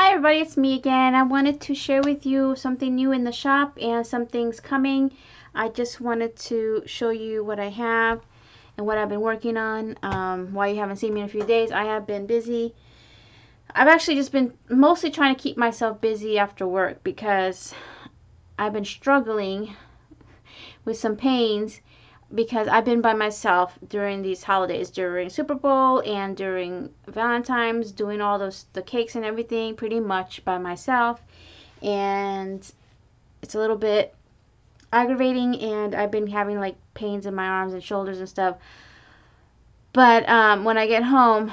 Hi everybody, it's me again. I wanted to share with you something new in the shop and something's coming. I just wanted to show you what I have and what I've been working on. While you haven't seen me in a few days, I have been busy. I've actually just been mostly trying to keep myself busy after work because I've been struggling with some pains because I've been by myself during these holidays, during Super Bowl and during Valentine's, doing all the cakes and everything pretty much by myself, and it's a little bit aggravating, and I've been having like pains in my arms and shoulders and stuff. But when I get home,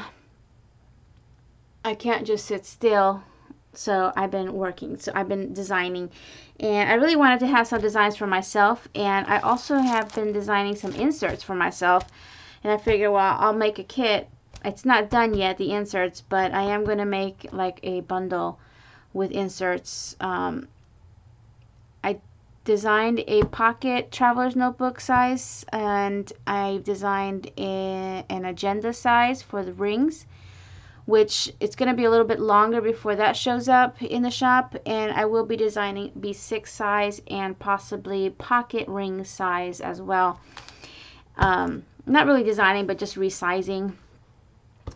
I can't just sit still. So I've been working, so I've been designing, and I really wanted to have some designs for myself, and I also have been designing some inserts for myself, and I figure, well, I'll make a kit. It's not done yet, the inserts, but I am going to make like a bundle with inserts. I designed a pocket traveler's notebook size, and I designed an agenda size for the rings, which it's going to be a little bit longer before that shows up in the shop, and I will be designing B6 size and possibly pocket ring size as well. Not really designing, but just resizing,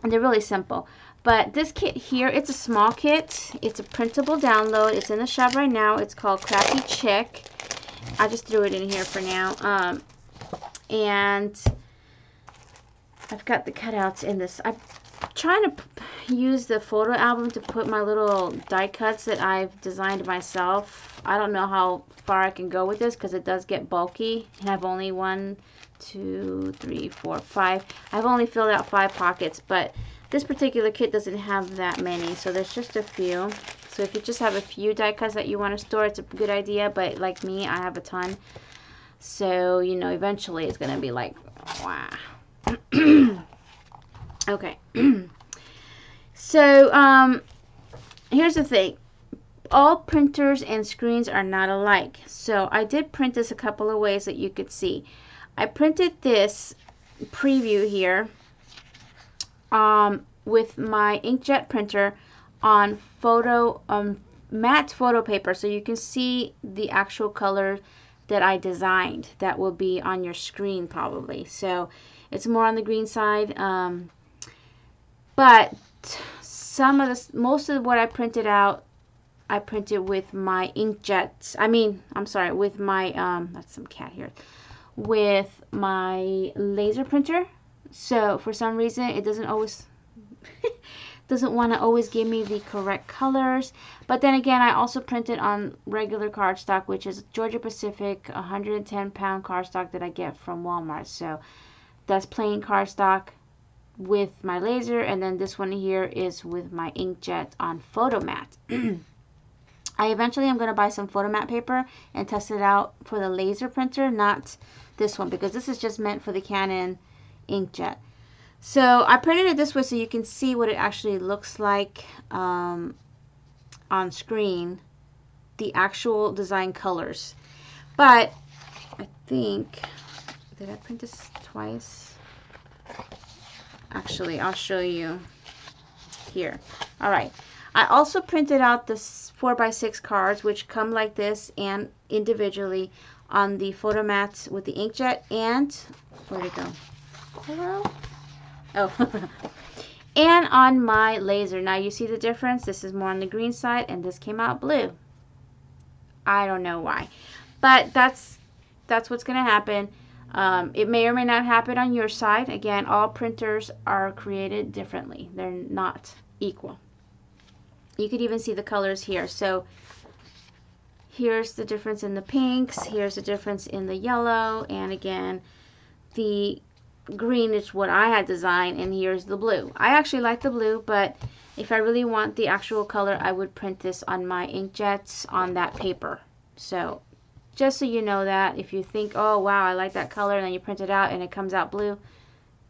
and they're really simple. But this kit here, it's a small kit. It's a printable download. It's in the shop right now. It's called Crafty Chic. I just threw it in here for now, and I've got the cutouts in this. I'm trying to use the photo album to put my little die cuts that I've designed myself. I don't know how far I can go with this because it does get bulky, and I've only 1, 2, 3, 4, 5. I've only filled out 5 pockets, but this particular kit doesn't have that many, so there's just a few. So if you just have a few die cuts that you want to store, it's a good idea, but like me, I have a ton. So, you know, eventually it's going to be like, wow. Okay. So, here's the thing. All printers and screens are not alike. So, I did print this a couple of ways that you could see. I printed this preview here with my inkjet printer on matte photo paper, so you can see the actual color that I designed that will be on your screen probably. So, it's more on the green side. But most of what I printed out, I printed with my inkjets. With my, that's some cat here, with my laser printer. So for some reason, it doesn't always, doesn't want to always give me the correct colors. But then again, I also printed on regular cardstock, which is Georgia Pacific 110-pound cardstock that I get from Walmart. So that's plain cardstock with my laser, and then this one here is with my inkjet on photomat. I eventually am going to buy some photomat paper and test it out for the laser printer, not this one, because this is just meant for the Canon inkjet. So I printed it this way so you can see what it actually looks like on screen, the actual design colors. But I think, did I print this twice? Actually, I'll show you here. Alright, I also printed out the 4x6 cards, which come like this and individually on the photomats with the inkjet, and where'd it go? Hello? Oh, and on my laser. Now you see the difference. This is more on the green side, and this came out blue. I don't know why, but that's what's gonna happen. It may or may not happen on your side. Again, all printers are created differently. They're not equal. You could even see the colors here. So here's the difference in the pinks. Here's the difference in the yellow. And again, the green is what I had designed. And here's the blue. I actually like the blue, but if I really want the actual color, I would print this on my inkjets on that paper. So just so you know that, if you think, oh wow, I like that color, and then you print it out and it comes out blue,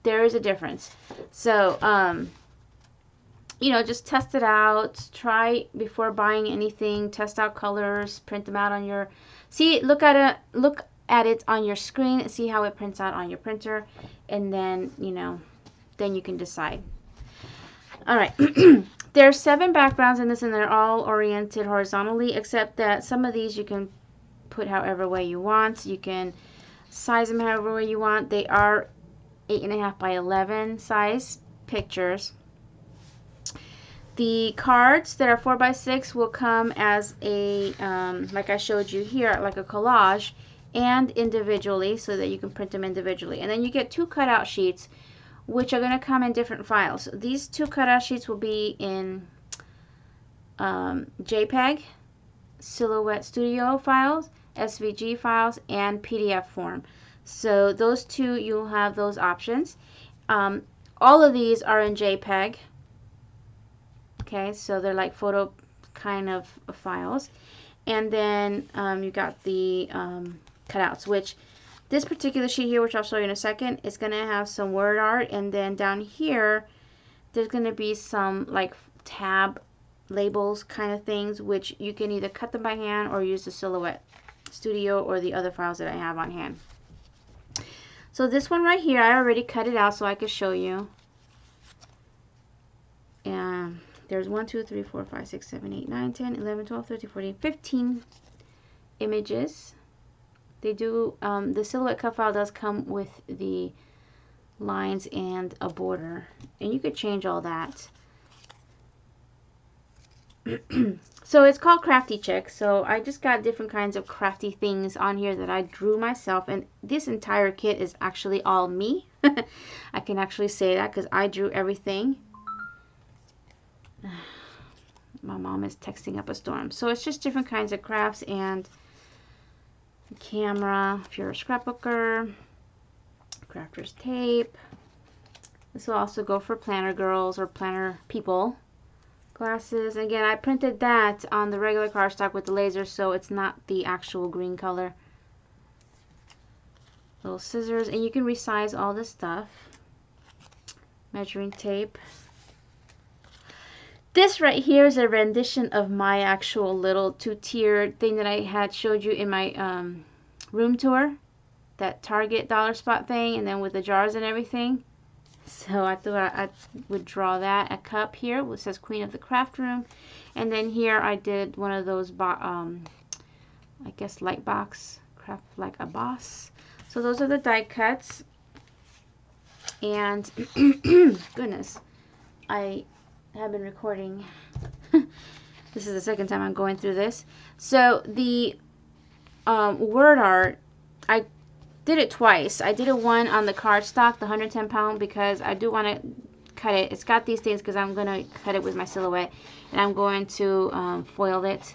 there is a difference. So, you know, just test it out. Try before buying anything. Test out colors. Print them out on your. Look at it on your screen. See how it prints out on your printer, and then then you can decide. All right. There's 7 backgrounds in this, and they're all oriented horizontally, except that some of these you can put however way you want. You can size them however way you want. They are 8.5 by 11 size pictures. The cards that are 4 by 6 will come as a, like I showed you here, like a collage, and individually, so that you can print them individually. And then you get 2 cutout sheets, which are going to come in different files. These 2 cutout sheets will be in JPEG, Silhouette Studio files, SVG files, and PDF form. So those 2, you'll have those options. All of these are in JPEG. Okay, so they're like photo kind of files. And then you got the cutouts, which this particular sheet here, which I'll show you in a second, is going to have some word art. And then down here, there's going to be some like tab labels kind of things, which you can either cut them by hand or use the Silhouette Studio or the other files that I have on hand. So this one right here, I already cut it out so I could show you. And there's 1, 2, 3, 4, 5, 6, 7, 8, 9, 10, 11, 12, 13, 14, 15 images. They do, the Silhouette cut file does come with the lines and a border. And you could change all that. So it's called Crafty Chic. So I just got different kinds of crafty things on here that I drew myself. And this entire kit is actually all me. I can actually say that because I drew everything. My mom is texting up a storm. So it's just different kinds of crafts and camera, if you're a scrapbooker, crafter's tape. This will also go for planner girls or planner people. Glasses. Again, I printed that on the regular cardstock with the laser, so it's not the actual green color. Little scissors, and you can resize all this stuff. Measuring tape. This right here is a rendition of my actual little 2-tiered thing that I had showed you in my room tour. That Target dollar spot thing, and then with the jars and everything. So I thought I would draw that. A cup here, which says Queen of the Craft Room. And then here I did one of those, I guess, light box, craft like a boss. So those are the die cuts. And, goodness, I have been recording. This is the second time I'm going through this. So the word art, I did it twice. I did it one on the cardstock, the 110 pound, because I do want to cut it. It's got these things because I'm going to cut it with my Silhouette, and I'm going to foil it.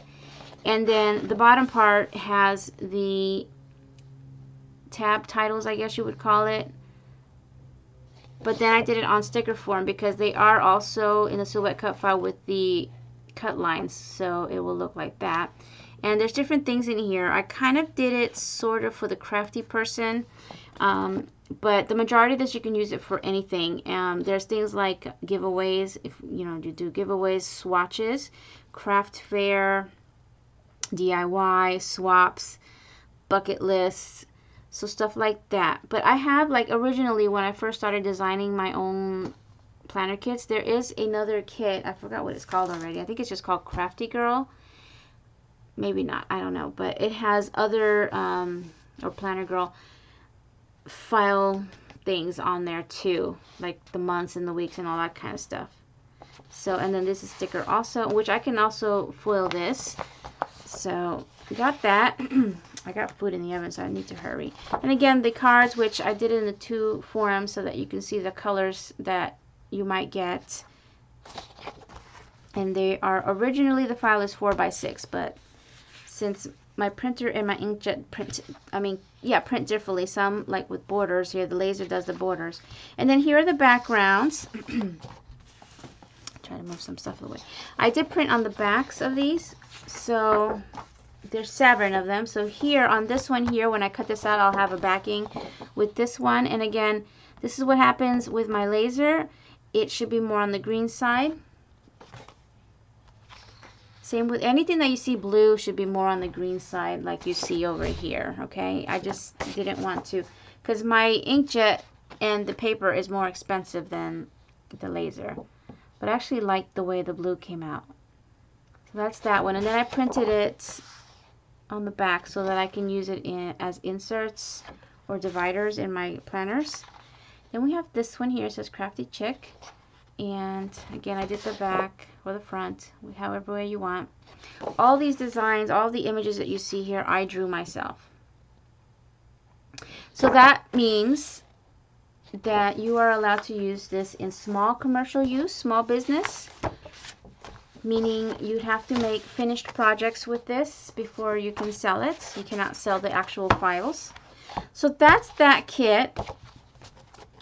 And then the bottom part has the tab titles, I guess you would call it. But then I did it on sticker form because they are also in the Silhouette cut file with the cut lines, so it will look like that. And there's different things in here. I kind of did it sort of for the crafty person, but the majority of this you can use it for anything. There's things like giveaways, if you know, you do giveaways, swatches, craft fair, DIY, swaps, bucket lists, so stuff like that. But I have, like, originally when I first started designing my own planner kits, there is another kit. I forgot what it's called already. I think it's just called Crafty Girl. Maybe not, I don't know, but it has other, or Planner Girl file things on there too, like the months and the weeks and all that kind of stuff. So, and then this is sticker also, which I can also foil this. So, got that. I got food in the oven, so I need to hurry. And again, the cards, which I did in the 2 forums so that you can see the colors that you might get. And they are, originally the file is 4 by 6, but since my printer and my inkjet print differently, some like with borders here, the laser does the borders. And then here are the backgrounds. Try to move some stuff away. I did print on the backs of these, so there's 7 of them. So here on this one here, when I cut this out, I'll have a backing with this one. And again, this is what happens with my laser. It should be more on the green side. Same with anything that you see blue, should be more on the green side like you see over here, okay? I just didn't want to, because my inkjet and the paper is more expensive than the laser. but I actually liked the way the blue came out. So that's that one. And then I printed it on the back so that I can use it as inserts or dividers in my planners. Then we have this one here. It says Crafty Chic. And again, I did the back or the front, however way you want. All these designs, all the images that you see here, I drew myself. So that means that you are allowed to use this in small commercial use, small business, meaning you'd have to make finished projects with this before you can sell it. You cannot sell the actual files. So that's that kit.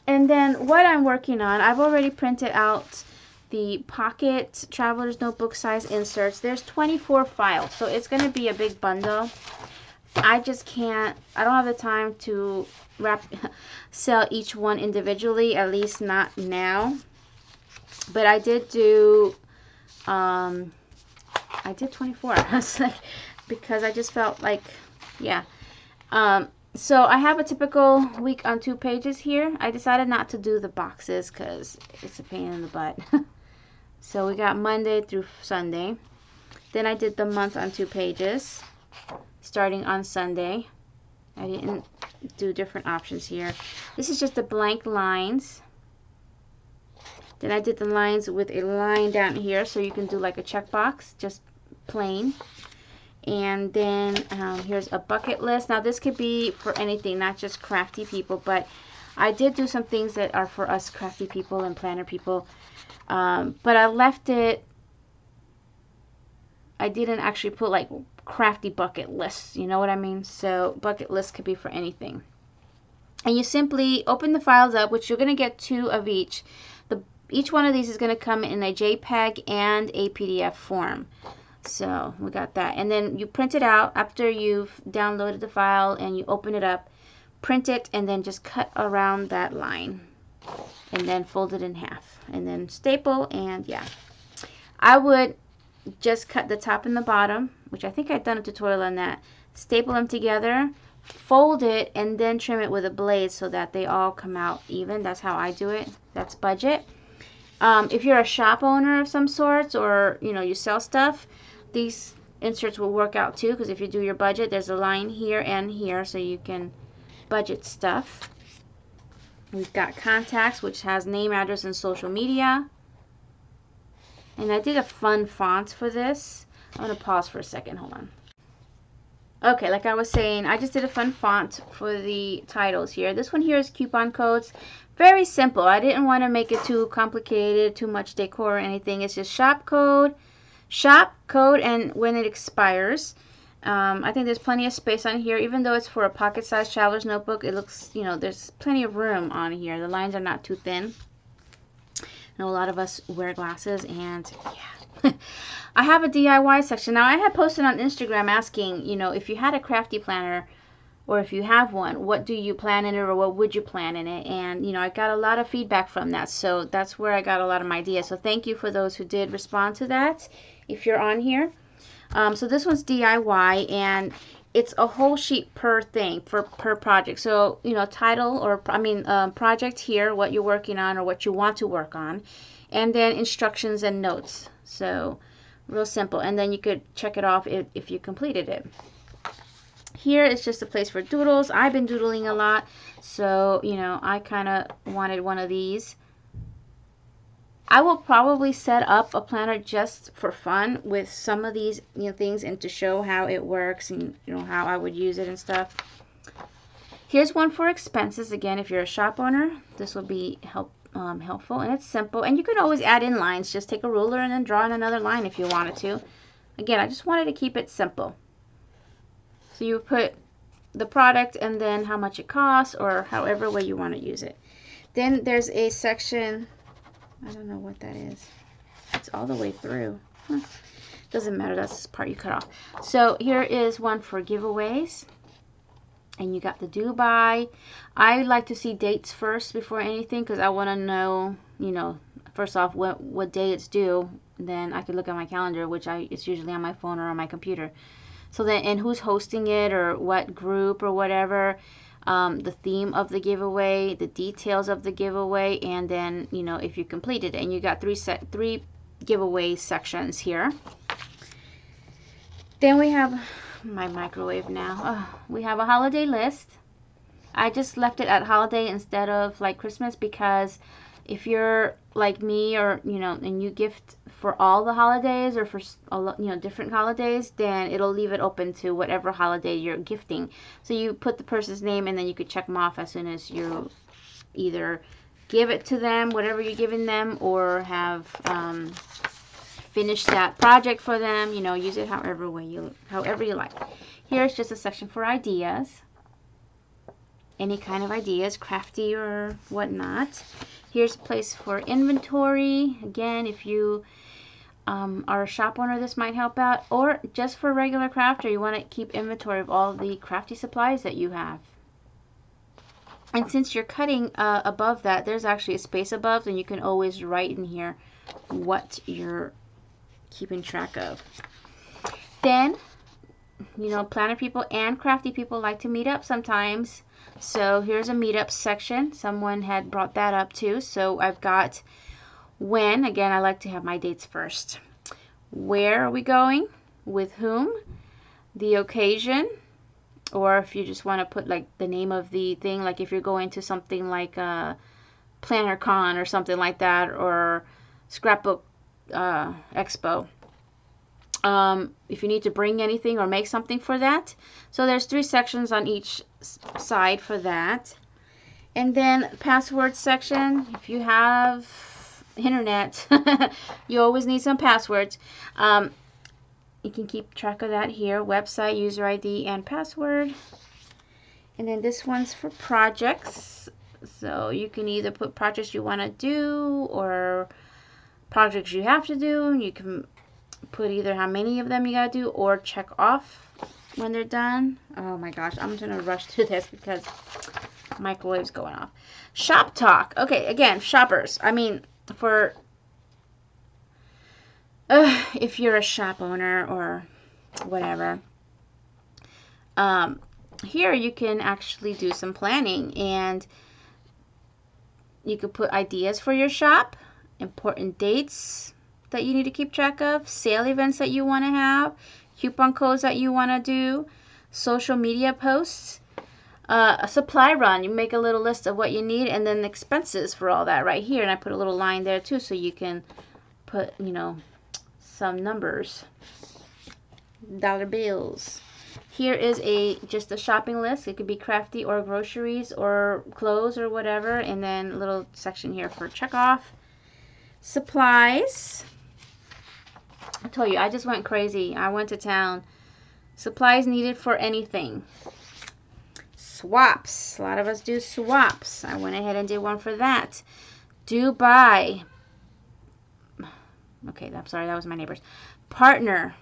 And then what I'm working on, I've already printed out the pocket traveler's notebook size inserts. There's 24 files, so it's going to be a big bundle. I just can't, I don't have the time to sell each one individually, at least not now. But I did do, I did 24. I was like, because I just felt like, yeah. So I have a typical week on 2 pages here. I decided not to do the boxes because it's a pain in the butt. So we got Monday through Sunday. Then I did the month on 2 pages, starting on Sunday. I didn't do different options here. This is just the blank lines. Then I did the lines with a line down here, so you can do like a checkbox, just plain. And then here's a bucket list. Now this could be for anything, not just crafty people, but I did do some things that are for us crafty people and planner people. But I left it, I didn't actually put like crafty bucket lists, you know what I mean? So bucket list could be for anything. And you simply open the files up, which you're going to get 2 of each. Each one of these is going to come in a JPEG and a PDF form. So we got that. And then you print it out after you've downloaded the file and you open it up, print it, and then just cut around that line and then fold it in half and then staple. And yeah, I would just cut the top and the bottom, which I think I've done a tutorial on that, staple them together, fold it, and then trim it with a blade so that they all come out even. That's how I do it. That's budget. If you're a shop owner of some sorts, or you sell stuff, these inserts will work out too, because if you do your budget, there's a line here and here, so you can budget stuff. We've got contacts, which has name, address, and social media. And I did a fun font for this. I'm going to pause for a second. Hold on. Okay, like I was saying, I just did a fun font for the titles here. This one here is coupon codes. Very simple. I didn't want to make it too complicated, too much decor or anything. It's just shop code, and when it expires. I think there's plenty of space on here. Even though it's for a pocket-sized traveler's notebook, it looks, there's plenty of room on here. The lines are not too thin. I know a lot of us wear glasses, and yeah. I have a DIY section. Now, I had posted on Instagram asking, if you had a crafty planner, or if you have one, what do you plan in it, or what would you plan in it? And, I got a lot of feedback from that, so that's where I got a lot of my ideas. So thank you for those who did respond to that, if you're on here. So this one's DIY, and it's a whole sheet per thing, per project. So, title, or project here, what you're working on or what you want to work on, and then instructions and notes. So real simple, and then you could check it off if you completed it. Here is just a place for doodles. I've been doodling a lot, so I kind of wanted one of these. I will probably set up a planner just for fun with some of these things, and to show how it works and how I would use it and stuff. Here's one for expenses. Again, if you're a shop owner, this will be helpful, and it's simple, and you can always add in lines. Just take a ruler and then draw in another line if you wanted to. Again, I just wanted to keep it simple. So you put the product and then how much it costs, or however way you want to use it. Then there's a section, I don't know what that is. It's all the way through. Doesn't matter, that's the part you cut off. So here is one for giveaways. And you got the due by. I like to see dates first before anything, because I want to know, first off, what day it's due. Then I could look at my calendar, which it's usually on my phone or on my computer. So then, and who's hosting it, or what group or whatever. the theme of the giveaway, the details of the giveaway, and then, you know, if you completed it. And you got three giveaway sections here. Then we have my microwave now. Oh, we have a holiday list. I just left it at holiday instead of like Christmas, because if you're like me, or you know, and you gift for all the holidays or for, you know, different holidays, then it'll leave it open to whatever holiday you're gifting. So you put the person's name, and then you could check them off as soon as you either give it to them, whatever you're giving them, or have finished that project for them. You know, use it however you like. Here's just a section for ideas. Any kind of ideas, crafty or whatnot. Here's a place for inventory. Again, if you are a shop owner, this might help out. Or just for regular crafter, you want to keep inventory of all the crafty supplies that you have. And since you're cutting above that, there's actually a space above, and you can always write in here what you're keeping track of. Then, you know, planner people and crafty people like to meet up sometimes. So here's a meetup section. Someone had brought that up too. So I've got when. Again, I like to have my dates first. Where are we going? With whom? The occasion. Or if you just want to put like the name of the thing, like if you're going to something like Planner Con or something like that, or Scrapbook Expo. If you need to bring anything or make something for that. So there's 3 sections on each side for that. And then password section. If you have internet, you always need some passwords. You can keep track of that here. Website, user ID, and password. And then this one's for projects. So you can either put projects you want to do or projects you have to do. You can put either how many of them you gotta do or check off when they're done. Oh my gosh, I'm gonna rush through this because microwave's going off. Shop talk. Okay, again, shoppers. I mean, for if you're a shop owner or whatever, here you can actually do some planning, and you could put ideas for your shop, important dates that you need to keep track of, sale events that you want to have, coupon codes that you want to do, social media posts, a supply run. You make a little list of what you need, and then expenses for all that right here. And I put a little line there too, so you can put, you know, some numbers, dollar bills. Here is just a shopping list. It could be crafty or groceries or clothes or whatever, and then a little section here for check off. Supplies. I told you, I just went crazy. I went to town. Supplies needed for anything. Swaps. A lot of us do swaps. I went ahead and did one for that. Do buy. Okay, I'm sorry, that was my neighbor's. Partner.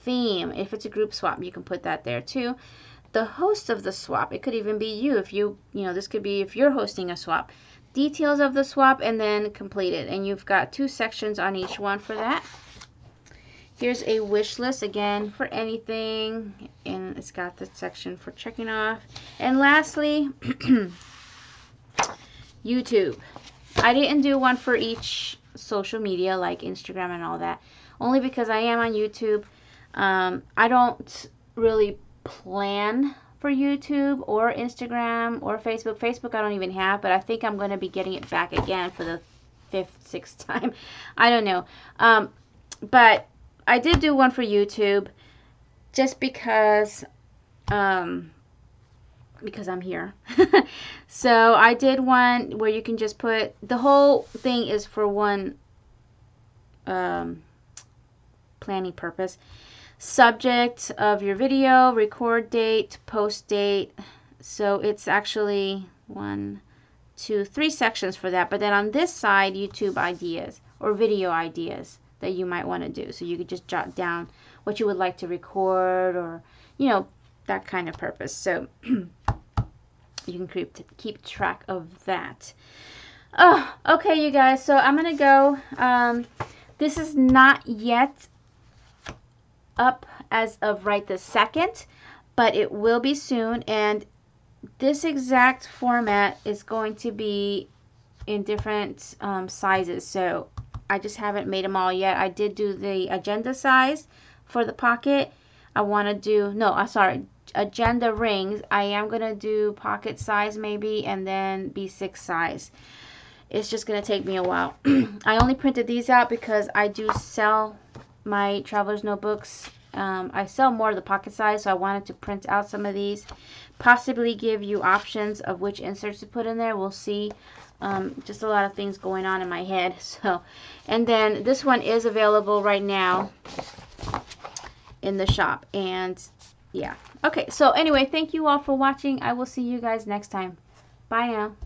Theme. If it's a group swap, you can put that there too. The host of the swap. It could even be you. If you know, this could be if you're hosting a swap. Details of the swap, and then complete it. And you've got 2 sections on each one for that. Here's a wish list, again, for anything. And it's got the section for checking off. And lastly, YouTube. I didn't do one for each social media like Instagram and all that. Only because I am on YouTube. I don't really plan for YouTube or Instagram or Facebook. Facebook I don't even have, but I think I'm going to be getting it back again for the 5th, 6th time. I don't know. But I did do one for YouTube just because I'm here. So I did one where you can just put, the whole thing is for one planning purpose. Subject of your video, record date, post date. So it's actually 1, 2, 3 sections for that. But then on this side, YouTube ideas or video ideas that you might want to do. So you could just jot down what you would like to record, or, you know, that kind of purpose. So you can keep track of that. Oh, okay, you guys. So I'm going to go. This is not yet up as of right this second, but it will be soon. And this exact format is going to be in different sizes, so I just haven't made them all yet. I did do the agenda size for the pocket. I want to do, no, I'm sorry, agenda rings. I am going to do pocket size maybe, and then B6 size. It's just going to take me a while. I only printed these out because I do sell my traveler's notebooks. I sell more of the pocket size, so I wanted to print out some of these. Possibly give you options of which inserts to put in there. We'll see. Just a lot of things going on in my head. So, and then this one is available right now in the shop. And yeah. Okay, so anyway, thank you all for watching. I will see you guys next time. Bye now.